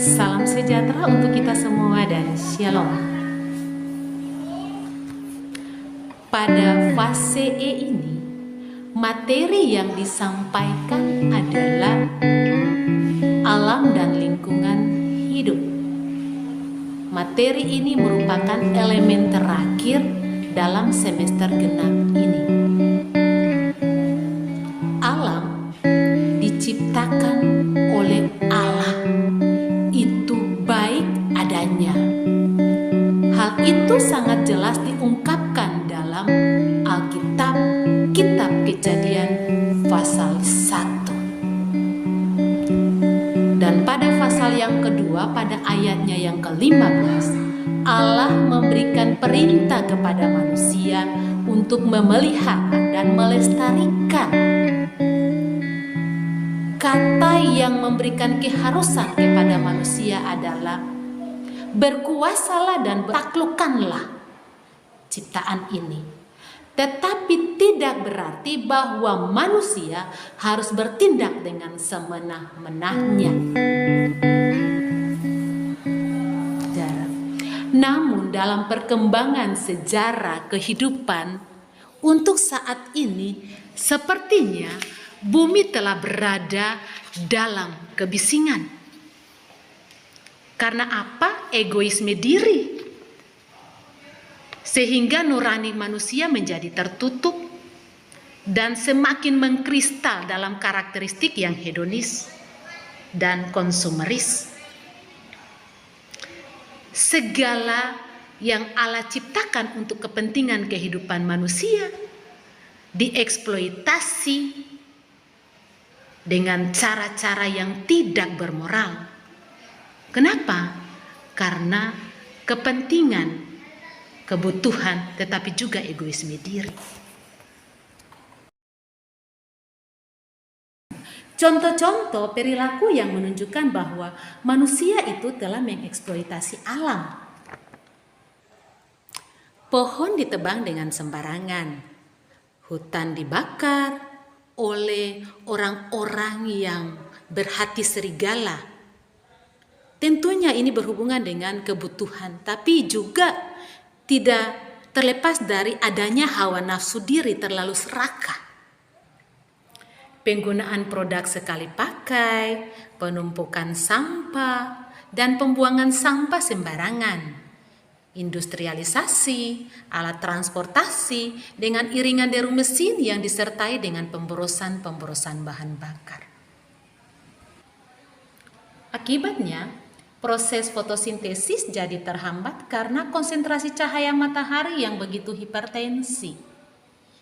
Salam sejahtera untuk kita semua dan shalom. Pada fase E ini, materi yang disampaikan adalah alam dan lingkungan hidup. Materi ini merupakan elemen terakhir dalam semester genap ini. Alam diciptakan oleh Allah, itu baik adanya. Hal itu sangat jelas diungkapkan dalam Alkitab, Kitab Kejadian pasal 1. Dan pada pasal yang kedua, pada ayatnya yang ke-15, Allah memberikan perintah kepada manusia untuk memelihara dan melestarikan. Kata yang memberikan keharusan kepada manusia adalah berkuasalah dan taklukkanlah ciptaan ini. Tetapi tidak berarti bahwa manusia harus bertindak dengan semenah-menahnya. Namun dalam perkembangan sejarah kehidupan untuk saat ini, sepertinya bumi telah berada dalam kebisingan. Karena apa? Egoisme diri. Sehingga nurani manusia menjadi tertutup dan semakin mengkristal dalam karakteristik yang hedonis dan konsumeris. Segala yang Allah ciptakan untuk kepentingan kehidupan manusia dieksploitasi dengan cara-cara yang tidak bermoral. Kenapa? Karena kepentingan, kebutuhan, tetapi juga egoisme diri. Contoh-contoh perilaku yang menunjukkan bahwa manusia itu telah mengeksploitasi alam. Pohon ditebang dengan sembarangan, hutan dibakar oleh orang-orang yang berhati serigala. Tentunya ini berhubungan dengan kebutuhan, tapi juga tidak terlepas dari adanya hawa nafsu diri terlalu serakah. Penggunaan produk sekali pakai, penumpukan sampah, dan pembuangan sampah sembarangan. Industrialisasi, alat transportasi, dengan iringan deru mesin yang disertai dengan pemborosan bahan bakar. Akibatnya, proses fotosintesis jadi terhambat karena konsentrasi cahaya matahari yang begitu hipertensi.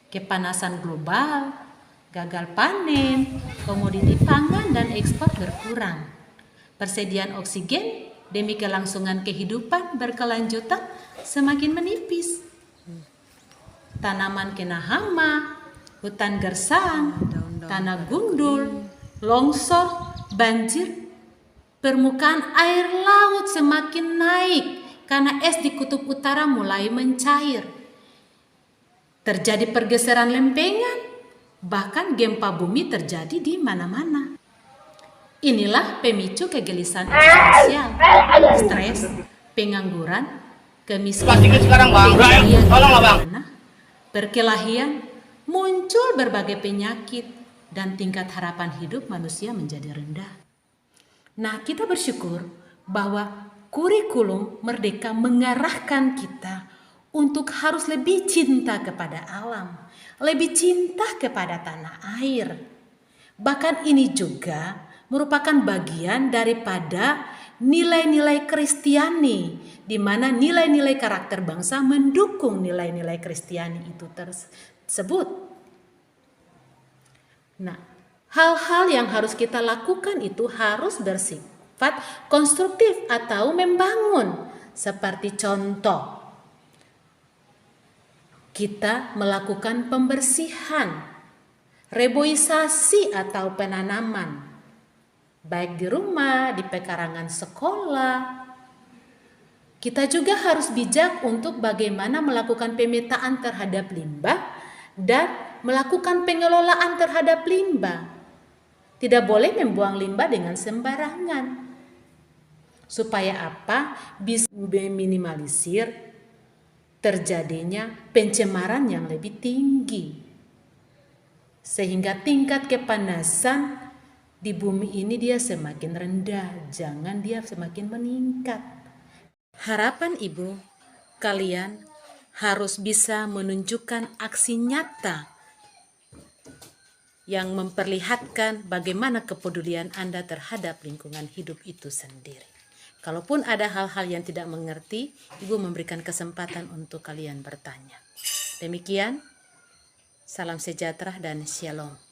Kepanasan global, gagal panen, komoditi pangan dan ekspor berkurang. Persediaan oksigen demi kelangsungan kehidupan berkelanjutan semakin menipis. Tanaman kena hama, hutan gersang, tanah gundul, longsor, banjir. Permukaan air laut semakin naik karena es di kutub utara mulai mencair. Terjadi pergeseran lempengan, bahkan gempa bumi terjadi di mana-mana. Inilah pemicu kegelisahan sosial, stres, pengangguran, kemiskinan, perkelahian, muncul berbagai penyakit, dan tingkat harapan hidup manusia menjadi rendah. Nah, kita bersyukur bahwa kurikulum Merdeka mengarahkan kita untuk harus lebih cinta kepada alam, lebih cinta kepada tanah air. Bahkan ini juga merupakan bagian daripada nilai-nilai Kristiani, di mana nilai-nilai karakter bangsa mendukung nilai-nilai Kristiani itu tersebut. Nah, hal-hal yang harus kita lakukan itu harus bersifat konstruktif atau membangun. Seperti contoh, kita melakukan pembersihan, reboisasi atau penanaman, baik di rumah, di pekarangan sekolah. Kita juga harus bijak untuk bagaimana melakukan pemetaan terhadap limbah dan melakukan pengelolaan terhadap limbah. Tidak boleh membuang limbah dengan sembarangan. Supaya apa? Bisa meminimalisir terjadinya pencemaran yang lebih tinggi. Sehingga tingkat kepanasan di bumi ini dia semakin rendah, jangan dia semakin meningkat. Harapan Ibu, kalian harus bisa menunjukkan aksi nyata yang memperlihatkan bagaimana kepedulian Anda terhadap lingkungan hidup itu sendiri. Kalaupun ada hal-hal yang tidak mengerti, Ibu memberikan kesempatan untuk kalian bertanya. Demikian, salam sejahtera dan shalom.